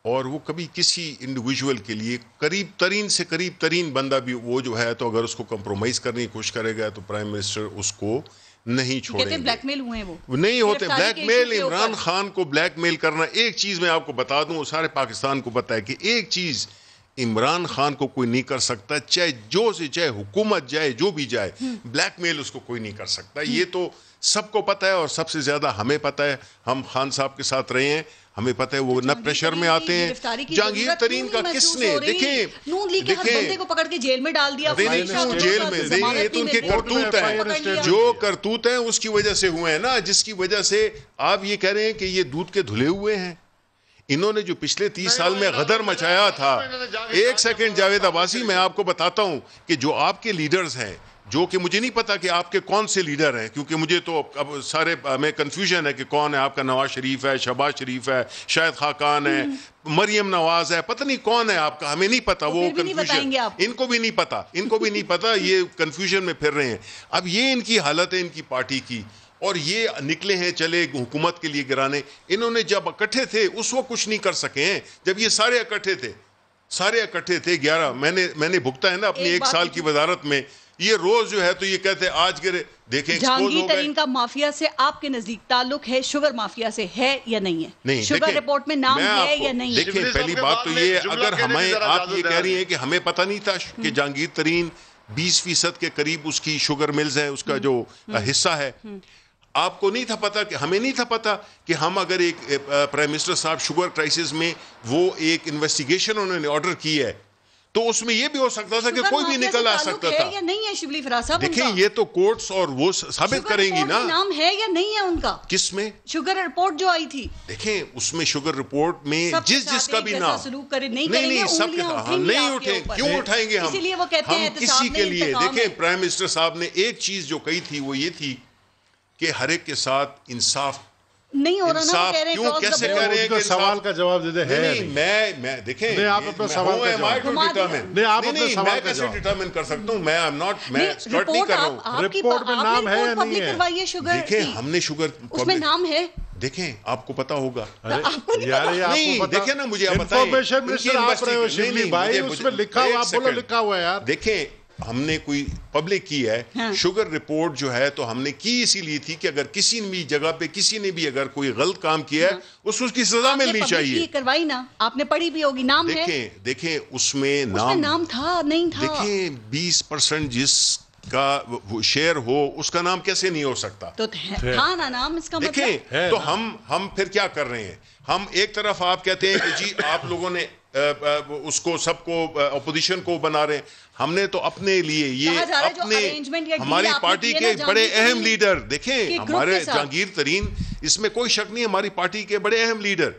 [SPEAKER 1] اور وہ کبھی کسی انڈیویجول کے لیے قریب ترین سے قریب ترین بندہ بھی وہ جو ہے, تو اگر اس کو کمپرومائز کرنے کی کوشش کرے گا تو پرائم منسٹر اس کو نہیں چھوڑیں گے.
[SPEAKER 3] بلیک میل ہوئے ہیں وہ
[SPEAKER 1] نہیں ہوتے. بلیک میل, عمران خان کو بلیک میل کرنا, ایک چیز میں آپ کو بتا دوں, سارے پاکستان کو پتا ہے کہ ایک چیز عمران خان کو کوئی نہیں کر سکتا, چاہے جو سے چاہے حکومت جائے, جو بھی جائے, بلیک میل اس کو کوئی نہیں کر سکتا. یہ تو سب کو پتا ہے, اور سب سے زیادہ ہمیں پتا ہے. ہم خان صاحب کے ساتھ رہے ہیں, ہمیں پتہ ہے وہ نہ پریشر میں آتے ہیں. جہانگیر ترین کا کس نے, دیکھیں
[SPEAKER 3] بندے کو پکڑ کے جیل میں ڈال دیا,
[SPEAKER 1] جیل میں یہ تو ان کے کرتوت ہیں, جو کرتوت ہیں اس کی وجہ سے ہوئے ہیں نا, جس کی وجہ سے آپ یہ کہہ رہے ہیں کہ یہ دودھ کے دھلے ہوئے ہیں. انہوں نے جو پچھلے 30 سال میں غدر مچایا تھا. ایک سیکنڈ جاوید عباسی, میں آپ کو بتاتا ہوں کہ جو آپ کے لیڈرز ہیں, جو کہ مجھے نہیں پتا کہ آپ کے کون سے لیڈر ہیں, کیونکہ مجھے تو اب سارے میں کنفیوژن ہے کہ کون ہے آپ کا. نواز شریف ہے, شہباز شریف ہے, شاہد خاقان ہے, مریم نواز ہے, پتہ نہیں کون ہے آپ کا, ہمیں نہیں پتا. وہ کنفیوژن ان کو بھی نہیں پتا, یہ کنفیوژن میں پھر رہے ہیں. اب یہ ان کی حالت ہے ان کی پارٹی کی, اور یہ نکلے ہیں چلے حکومت کے لیے گرانے. انہوں نے جب اکٹھے تھے اس وقت کچھ نہیں کر سکے ہیں, جب یہ سارے اکٹھے تھے 11 میں نے بھگتا ہے نا اپنی 1 سال کی وزارت میں. یہ روز جو ہے تو یہ کہتے ہیں آج گرے, دیکھیں
[SPEAKER 3] جہانگیر ترین کا مافیا سے آپ کے نزدیک تعلق ہے, شوگر مافیا سے ہے یا نہیں ہے؟
[SPEAKER 1] نہیں,
[SPEAKER 3] شوگر رپورٹ میں نام ہے یا نہیں؟
[SPEAKER 1] دیکھیں پہلی بات تو یہ, اگر ہمیں آپ یہ کہہ رہی ہیں کہ ہمیں پتہ نہیں تھا کہ جہانگیر ترین 20% کے قریب اس کی شوگر ملز ہے, اس کا جو حصہ ہے, آپ کو نہیں تھا پتا, کہ ہمیں نہیں تھا پتا کہ ہم اگر ایک پرائم منسٹر صاحب شوگر کرائسس میں وہ ایک انویسٹیگیشن انہوں نے آرڈر کی ہے, تو اس میں یہ بھی ہو سکتا تھا کہ کوئی بھی نکل آ سکتا تھا.
[SPEAKER 3] یا نہیں ہے شبلی فراز صاحب؟
[SPEAKER 1] دیکھیں یہ تو کورٹس اور وہ ثابت کریں گی نا.
[SPEAKER 3] نام ہے یا نہیں ہے ان کا؟
[SPEAKER 1] کس میں؟
[SPEAKER 3] شوگر رپورٹ جو آئی تھی.
[SPEAKER 1] دیکھیں اس میں شوگر رپورٹ میں جس کا بھی نام
[SPEAKER 3] نہیں
[SPEAKER 1] سب نہیں اٹھیں. کیوں اٹھائیں گے ہم؟ ہم کسی کے لیے دیکھیں پرائم منسٹر صاحب نے ایک چیز جو کہی تھی وہ یہ تھی کہ ہر ایک کے ساتھ انصاف
[SPEAKER 3] نہیں ہو رہا نا. کہہ رہے
[SPEAKER 1] کیوں کیسے کہہ رہے ہیں؟
[SPEAKER 2] سوال کا جواب دے دیں.
[SPEAKER 1] نہیں میں دیکھیں
[SPEAKER 2] آپ اپنا سوال کا جواب
[SPEAKER 1] نہیں آپ اپنا سوال کیسے ڈٹرمن کر سکتا ہوں؟ میں اسٹارٹ نہیں کر رہا ہوں.
[SPEAKER 2] رپورٹ میں نام ہے یا نہیں ہے؟
[SPEAKER 1] دیکھیں ہم نے شوگر
[SPEAKER 3] اس میں نام ہے.
[SPEAKER 1] دیکھیں آپ کو پتا ہوگا.
[SPEAKER 2] نہیں
[SPEAKER 1] دیکھیں نا مجھے
[SPEAKER 2] انفارمیشن منسٹر آپ رہے ہو شبلی بھائی, اس میں لکھا ہوا آپ بولو لکھا ہوا ہے یار.
[SPEAKER 1] دیکھیں ہم نے کوئی پبلک کی ہے شوگر رپورٹ جو ہے تو ہم نے کی اسی لیے تھی کہ اگر کسی بھی جگہ پہ کسی نے بھی اگر کوئی غلط کام کیا ہے اس کی سزا ملنی چاہیے.
[SPEAKER 3] کروائی نا آپ نے پڑھی بھی ہوگی. نام ہے
[SPEAKER 1] دیکھیں اس میں
[SPEAKER 3] نام تھا نہیں تھا.
[SPEAKER 1] دیکھیں 20% جس کا شیئر ہو اس کا نام کیسے نہیں ہو سکتا؟
[SPEAKER 3] تو تھا نا نام اس کا.
[SPEAKER 1] دیکھیں تو ہم پھر کیا کر رہے ہیں؟ ہم ایک طرف آپ کہتے ہیں کہ جی آپ لوگوں نے اس کو سب کو اپوزیشن کو بنا رہے ہیں. ہم نے تو اپنے لیے یہ اپنے ہماری پارٹی کے بڑے اہم لیڈر دیکھیں ہمارے جہانگیر ترین اس میں کوئی شک نہیں ہماری پارٹی کے بڑے اہم لیڈر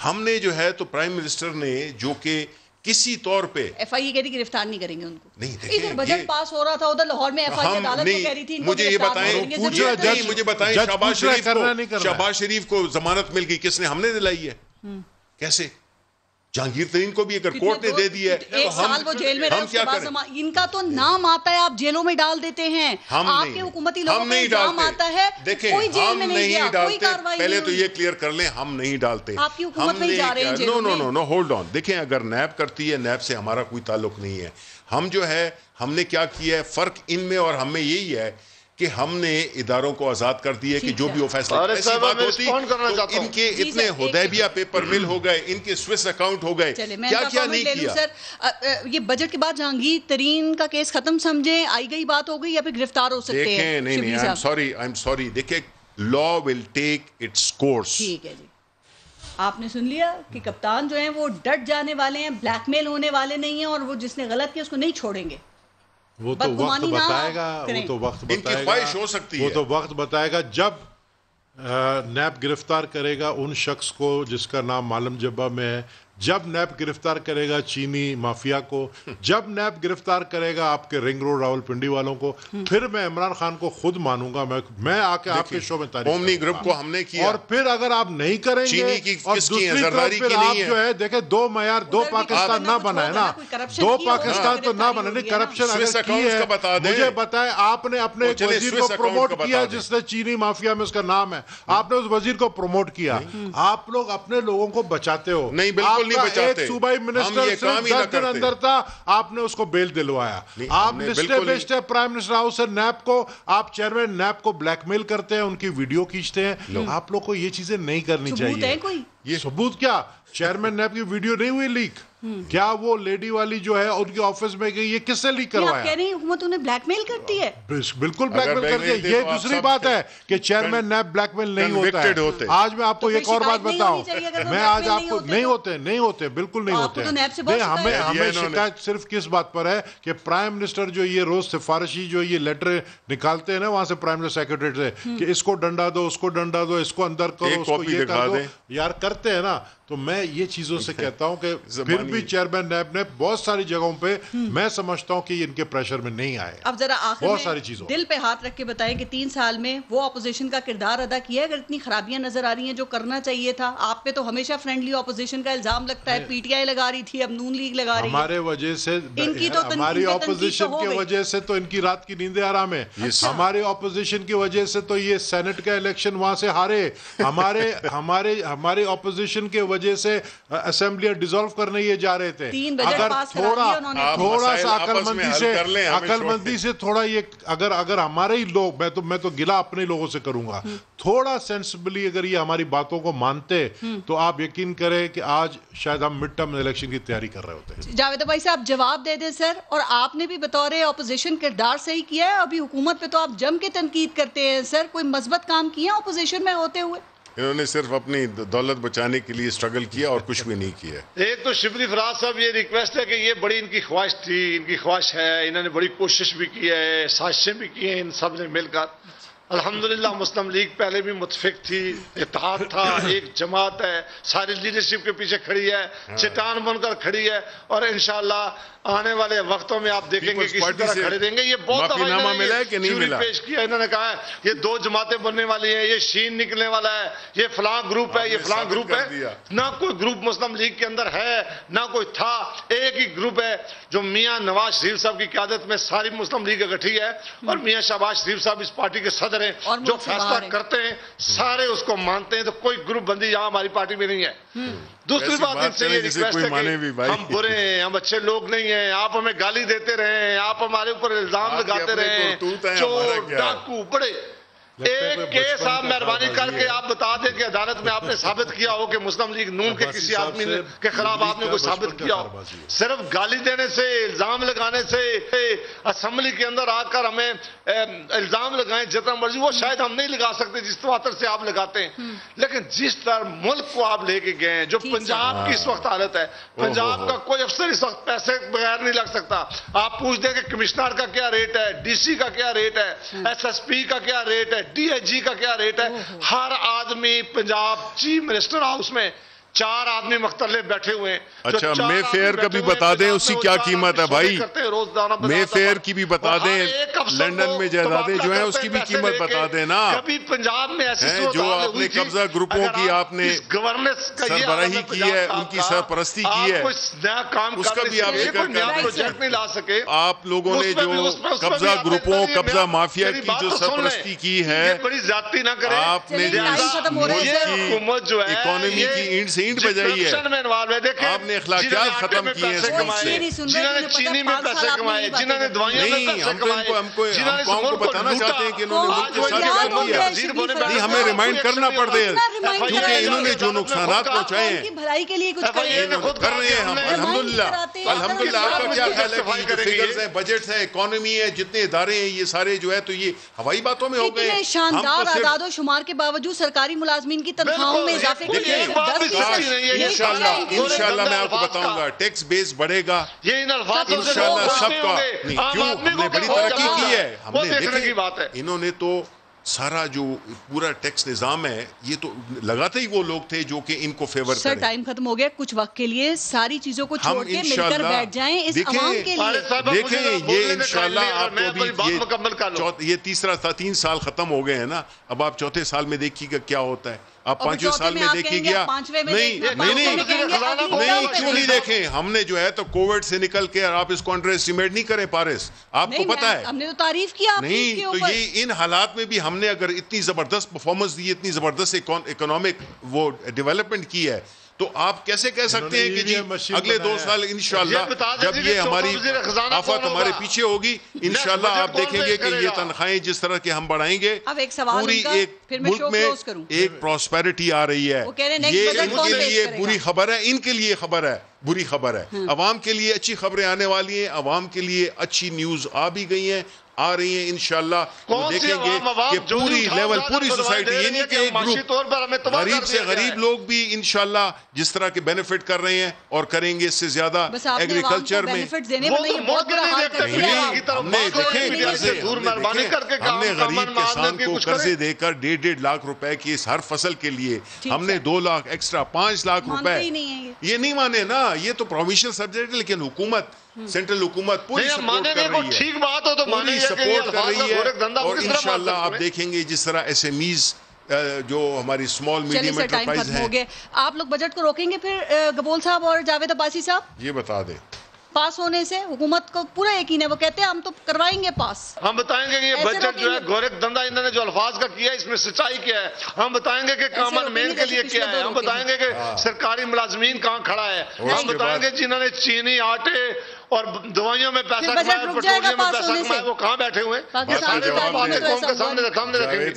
[SPEAKER 1] ہم نے جو ہے تو پرائم منسٹر نے جو کہ کسی طور پہ
[SPEAKER 3] ایف آئی اے کہہ رہی گرفتار نہیں کریں گے ان کو.
[SPEAKER 1] نہیں
[SPEAKER 3] ادھر بجٹ پاس ہو رہا تھا ادھر لاہور میں ایف آئی اے عدالت کو کہہ رہی تھی
[SPEAKER 1] مجھے یہ بتائیں شہباز شریف کو ضمانت مل گئی کس نے؟ ہم نے دلائی ہے. کیسے؟ جہانگیر ترین کو بھی اگر کورٹ نے دے دی ہے
[SPEAKER 3] 1 سال وہ جیل میں رہے اس کے بعد ان کا تو نام آتا ہے آپ جیلوں میں ڈال دیتے ہیں. آپ کے حکومتی لوگوں کا نام آتا ہے کوئی جیل میں نہیں گیا کوئی کارروائی.
[SPEAKER 1] پہلے تو یہ کلیئر کر لیں ہم نہیں ڈالتے.
[SPEAKER 3] آپ کی حکومت میں جا رہے ہیں جیلوں میں.
[SPEAKER 1] No hold on. دیکھیں اگر نیب کرتی ہے نیب سے ہمارا کوئی تعلق نہیں ہے. ہم جو ہے ہم نے کیا کیا ہے فرق ان میں اور ہم میں یہی ہے کہ ہم نے اداروں کو آزاد کر دیا کہ جو بھی وہ فیصلہ ایسی بات ہوتی تو ان کے اتنے حدیبیہ پیپر مل ہو گئے ان کے سوئس اکاؤنٹ ہو گئے کیا نہیں کیا.
[SPEAKER 3] سر یہ بجٹ کے بعد جہانگیر ترین کا کیس ختم سمجھیں آئی گئی بات ہو گئی یا پھر گرفتار ہو سکتے ہیں؟
[SPEAKER 1] نہیں آئی ایم سوری دیکھیں لا ول ٹیک اٹس کورس.
[SPEAKER 3] ٹھیک ہے جی آپ نے سن لیا کہ کپتان جو ہیں وہ ڈٹ جانے والے ہیں بلیک میل ہونے والے نہیں ہیں اور وہ جس نے غلط کیا اس کو نہیں چھوڑیں گے.
[SPEAKER 2] وہ تو وقت بتائے گا. وہ تو وقت بتائے گا.
[SPEAKER 1] ہو سکتی ہے
[SPEAKER 2] وہ تو وقت بتائے گا جب نیب گرفتار کرے گا ان شخص کو جس کا نام معلم جبہ میں ہے. جب نیب گرفتار کرے گا چینی مافیا کو. جب نیب گرفتار کرے گا آپ کے رنگ روڈ راولپنڈی والوں کو. پھر میں عمران خان کو خود مانوں گا. میں آ کے آپ کے شو میں تعریف
[SPEAKER 1] اومنی گروپ کو ہم نے کیا.
[SPEAKER 2] اور پھر اگر آپ نہیں کریں گے اور دوسری طرف پھر آپ جو ہے دیکھیں 2 معیار 2 پاکستان نہ بنائے نا. 2 پاکستان تو نہ بنے. نہیں کرپشن اگر کی ہے مجھے بتائیں آپ نے اپنے ایک وزیر کو پروموٹ کیا جس نے چینی مافیا میں اس کا نام ہے. آپ نے اس وزیر کو پروموٹ کیا. آپ لوگ اپنے لوگوں کو بچاتے ہو.
[SPEAKER 1] نہیں بالکل
[SPEAKER 2] ایک صوبائی منسٹر صرف 10 دن اندر تھا آپ نے اس کو بیل دلوایا. آپ لسٹیں بیچتے ہیں پرائم منسٹر ہاؤس سے نیب کو. آپ چیئرمین نیب کو بلیک میل کرتے ہیں ان کی ویڈیو کھینچتے ہیں. آپ لوگ کو یہ چیزیں نہیں کرنی چاہیے. یہ ثبوت کیا؟ چیئرمین نیب کی ویڈیو نہیں ہوئی لیک؟ کیا وہ لیڈی والی جو ہے ان کے آفس میں گئی یہ کس سے لیک کروایا؟
[SPEAKER 3] کہہ رہی ہیں حکومت انہیں بلیک میل کرتی ہے.
[SPEAKER 2] بالکل بلیک میل کرتی ہے. یہ دوسری بات ہے کہ چیئرمین نیب بلیک میل نہیں ہوتا ہے. آج میں آپ کو ایک اور بات بتاؤں. میں آج آپ کو نہیں ہوتے بالکل نہیں ہوتے. ہمیں شکایت صرف کس بات پر ہے کہ پرائم منسٹر جو یہ روز سفارشی جو یہ لیٹر نکالتے ہیں نا وہاں سے پرائم منسٹر سیکرٹریٹ سے کہ اس کو ڈنڈا دو اس کو ڈنڈا دو اس کو اندر کرو اس کو یہ کر دو یار کرتے ہیں نا. تو میں یہ چیزوں سے کہتا ہوں کہ پھر بھی چیئرمین نیب نے بہت ساری جگہوں پہ میں سمجھتا ہوں کہ ان کے پریشر میں نہیں آئے.
[SPEAKER 3] اب ذرا آخر
[SPEAKER 2] بہت ساری چیزوں
[SPEAKER 3] دل پہ ہاتھ رکھ کے بتائیں کہ 3 سال میں وہ اپوزیشن کا کردار ادا کیا ہے. اگر اتنی خرابیاں نظر آ رہی ہیں جو کرنا چاہیے تھا. آپ پہ تو ہمیشہ فرینڈلی اپوزیشن کا الزام لگتا ہے. پی ٹی آئی لگا رہی تھی اب نون لیگ لگا رہی ہے.
[SPEAKER 2] ہمارے وجہ سے ہماری اپوزیشن کی وجہ سے تو ان کی رات کی نیندیں آرام ہے. ہماری اپوزیشن کی وجہ سے تو یہ سینٹ کا الیکشن وہاں سے ہارے. ہمارے اپوزیشن کی وجہ سے اسمبلیاں ڈیزالو کرنے یہ جا رہے تھے. اگر تھوڑا سا عقل مندی سے تھوڑا یہ اگر ہمارے ہی لوگ میں تو گلا اپنے لوگوں سے کروں گا تھوڑا سینسبلی اگر یہ ہماری باتوں کو مانتے تو آپ یقین کریں کہ آج شاید ہم مڈ ٹرم الیکشن کی تیاری کر رہے ہوتے.
[SPEAKER 3] جاوید بھائی صاحب جواب دے دیں سر. اور آپ نے بھی بطور اپوزیشن کردار صحیح کیا ہے. ابھی حکومت پہ تو آپ جم کے تنقید کرتے ہیں سر. کوئی مثبت کام کیا اپوزیشن میں ہوتے ہوئے؟
[SPEAKER 1] انہوں نے صرف اپنی دولت بچانے کے لیے اسٹرگل کیا اور کچھ بھی نہیں کیا.
[SPEAKER 4] ایک تو شبلی فراز صاحب یہ ریکویسٹ ہے کہ یہ بڑی ان کی خواہش تھی, ان کی خواہش ہے, انہوں نے بڑی کوشش بھی کی ہے, سازشیں بھی کی ہیں ان سب نے مل کر. الحمدللہ مسلم لیگ پہلے بھی متفق تھی, اتحاد تھا, ایک جماعت ہے, ساری لیڈرشپ کے پیچھے کھڑی ہے, چٹان بن کر کھڑی ہے, اور انشاءاللہ آنے والے وقتوں میں آپ دیکھیں گے کسی طرح کھڑے دیں گے. یہ بہت
[SPEAKER 1] نامہ ملا ہے کہ نہیں ملا
[SPEAKER 4] پیش کیا, انہوں نے کہا ہے یہ 2 جماعتیں بننے والی ہیں, یہ شین نکلنے والا ہے, یہ فلاں گروپ ہے, یہ فلاں گروپ ہے. نہ کوئی گروپ مسلم لیگ کے اندر ہے, نہ کوئی تھا. ایک ہی گروپ ہے جو میاں نواز شریف صاحب کی قیادت میں ساری مسلم لیگ اکٹھی ہے, اور میاں شہباز شریف صاحب اس پارٹی کے صدر ہیں, جو فیصلہ کرتے ہیں سارے اس کو مانتے ہیں. تو کوئی گروپ بندی یہاں ہماری پارٹی میں نہیں ہے. دوسری بات ان سے یہ ریکویسٹ ہے کہ ہم برے ہیں, ہم اچھے لوگ نہیں ہیں, آپ ہمیں گالی دیتے رہے, آپ ہمارے اوپر الزام لگاتے رہے, چور ڈاکو بڑے. ایک کیس آپ مہربانی کر کے آپ بتا دیں کہ عدالت میں آپ نے ثابت کیا ہو کہ مسلم لیگ نون کے کسی آدمی کے خلاف آپ نے کوئی ثابت کیا ہو. صرف گالی دینے سے, الزام لگانے سے, اسمبلی کے اندر آ کر ہمیں الزام لگائیں جتنا مرضی, وہ شاید ہم نہیں لگا سکتے جس طرح سے آپ لگاتے ہیں. لیکن جس طرح ملک کو آپ لے کے گئے ہیں, جو پنجاب کی اس وقت حالت ہے, پنجاب کا کوئی افسر اس وقت پیسے بغیر نہیں لگ سکتا. آپ پوچھ دیں کہ کمشنر کا کیا ریٹ ہے, ڈی سی کا کیا ریٹ ہے, ایس ایس پی کا کیا ریٹ ہے, ڈی ایچ جی کا کیا ریٹ ہے. ہر آدمی پنجاب چیف منسٹر ہاؤس میں 4 آدمی مختلف بیٹھے ہوئے ہیں.
[SPEAKER 1] اچھا مے فیئر کا بھی بتا دیں اس کی کیا قیمت ہے بھائی, مے فیئر کی بھی بتا دیں, لنڈن میں جائیدادیں جو ہیں اس کی بھی قیمت بتا دیں نا.
[SPEAKER 4] کبھی پنجاب میں ایسی
[SPEAKER 1] جو آپ نے قبضہ گروپوں کی آپ نے سربراہی کی ہے, ان کی سرپرستی کی ہے, اس کا بھی آپ ذکر کریں. آپ لوگوں نے جو قبضہ گروپوں, قبضہ مافیا کی جو سرپرستی کی ہے, آپ نے جو ملک کی اکانومی کی اینڈ سے اینڈ بجائی ہے, آپ نے اخلاقیات ختم کیے ہیں
[SPEAKER 4] جنہوں نے چینی میں پیسے کمائے, جنہوں نے دوائیوں میں پیسے کمائے,
[SPEAKER 1] ہم کو بتانا چاہتے ہیں کہ انہوں نے ملک کے ساتھ کیا کیا. نہیں, ہمیں ریمائنڈ کرنا پڑ دے کیونکہ انہوں نے جو نقصانات پہنچائے ہیں
[SPEAKER 3] بھلائی کے لیے کچھ
[SPEAKER 1] کر رہے ہیں ہم. الحمدللہ. آپ کا کیا خیال ہے کہ فگرز ہیں, بجٹ ہے, اکانومی ہے, جتنے ادارے ہیں, یہ سارے جو ہے تو یہ ہوائی باتوں میں ہو گئے.
[SPEAKER 3] شاندار اعداد و شمار کے باوجود سرکاری ملازمین کی تنخواہوں میں اضافے کے لیے
[SPEAKER 1] انشاءاللہ میں آپ کو بتاؤں گا ٹیکس بیس بڑھے گا انشاءاللہ سب کا. نہیں کیوں, ہم نے بڑی ترقی کی ہے. ہم نے دیکھیں انہوں نے تو سارا جو پورا ٹیکس نظام ہے یہ تو لگاتے ہی وہ لوگ تھے جو کہ ان کو فیور کریں.
[SPEAKER 3] سر ٹائم ختم ہو گیا, کچھ وقت کے لیے ساری چیزوں کو چھوڑ کے مل کر بیٹھ جائیں اس عوام کے لیے.
[SPEAKER 1] دیکھیں یہ انشاءاللہ آپ کو ابھی یہ 3 سال ختم ہو گئے ہیں نا, اب آپ 4تھے سال میں دیکھیے گا کیا ہوتا ہے. آپ 5ویں سال میں دیکھیے گیا, نہیں کیوں نہیں دیکھیں. ہم نے جو ہے تو کووڈ سے نکل کے آپ اس کو انڈر اسٹیمیٹ نہیں کریں پارس, آپ کو پتا ہے.
[SPEAKER 3] ہم نے تو تعریف کیا
[SPEAKER 1] نہیں, تو یہ ان حالات میں بھی ہم نے اگر اتنی زبردست پرفارمنس دی, اتنی زبردست اکنامک وہ ڈیولپمنٹ کی ہے, تو آپ کیسے کہہ سکتے ہیں کہ جی اگلے 2 سال انشاءاللہ جب یہ ہماری آفت ہمارے پیچھے ہوگی انشاءاللہ آپ دیکھیں گے کہ یہ تنخواہیں جس طرح کے ہم بڑھائیں گے, پوری ایک ملک میں ایک پراسپیرٹی آ رہی ہے. یہ ان کے لیے بری خبر ہے, ان کے لیے خبر ہے, بری خبر ہے. عوام کے لیے اچھی خبریں آنے والی ہیں, عوام کے لیے اچھی نیوز آ بھی گئی ہیں, آ رہی ہیں انشاءاللہ. دیکھیں گے کہ پوری لیول, پوری سوسائٹی, یہ نہیں کہ ایک گروپ, غریب سے غریب لوگ بھی انشاءاللہ جس طرح کے بینیفٹ کر رہے ہیں اور کریں گے اس سے زیادہ ایگریکلچر میں. ہم نے غریب کسان کو قرضے دے کر 1.5 لاکھ روپے کی ہر فصل کے لیے ہم نے 2 لاکھ ایکسٹرا 5 لاکھ روپے, یہ نہیں مانے نا, یہ تو پروونشل سبجیکٹ ہے. لیکن حکومت, سینٹرل حکومت پوری سپورٹ کر رہی ہے, پوری سپورٹ کر رہی ہے. اور انشاءاللہ آپ دیکھیں گے جس طرح ایس ایم ایز جو ہماری اسمال میڈیم انٹرپرائز ہیں.
[SPEAKER 3] آپ لوگ بجٹ کو روکیں گے پھر گبول صاحب اور جاوید عباسی صاحب؟
[SPEAKER 1] یہ بتا دیں.
[SPEAKER 3] پاس ہونے سے حکومت کو پورا یقین ہے, وہ کہتے ہیں ہم تو کروائیں گے پاس.
[SPEAKER 4] ہم بتائیں گے کہ یہ بجٹ جو ہے گورکھ دھندا انہوں نے جو الفاظ کا کیا ہے اس میں سچائی کیا ہے. ہم بتائیں گے کہ کامن مین کے لیے کیا ہے. ہم بتائیں گے کہ سرکاری ملازمین کہاں کھڑا ہے. ہم بتائیں گے جنہوں نے چینی, آٹے اور دوائیوں میں پیسہ کمایا, پیٹرولیم میں پیسہ کمایا, وہ کہاں بیٹھے ہوئے.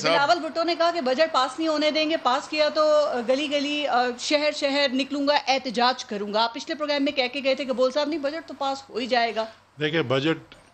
[SPEAKER 3] بلاول بھٹو نے کہا کہ بجٹ پاس نہیں ہونے دیں گے, پاس کیا تو گلی گلی شہر شہر نکلوں گا, احتجاج کروں گا. آپ پچھلے پروگرام میں کہہ کے گئے تھے کہ بول صاحب نہیں بجٹ تو پاس ہو ہی جائے گا.
[SPEAKER 2] دیکھیں بجٹ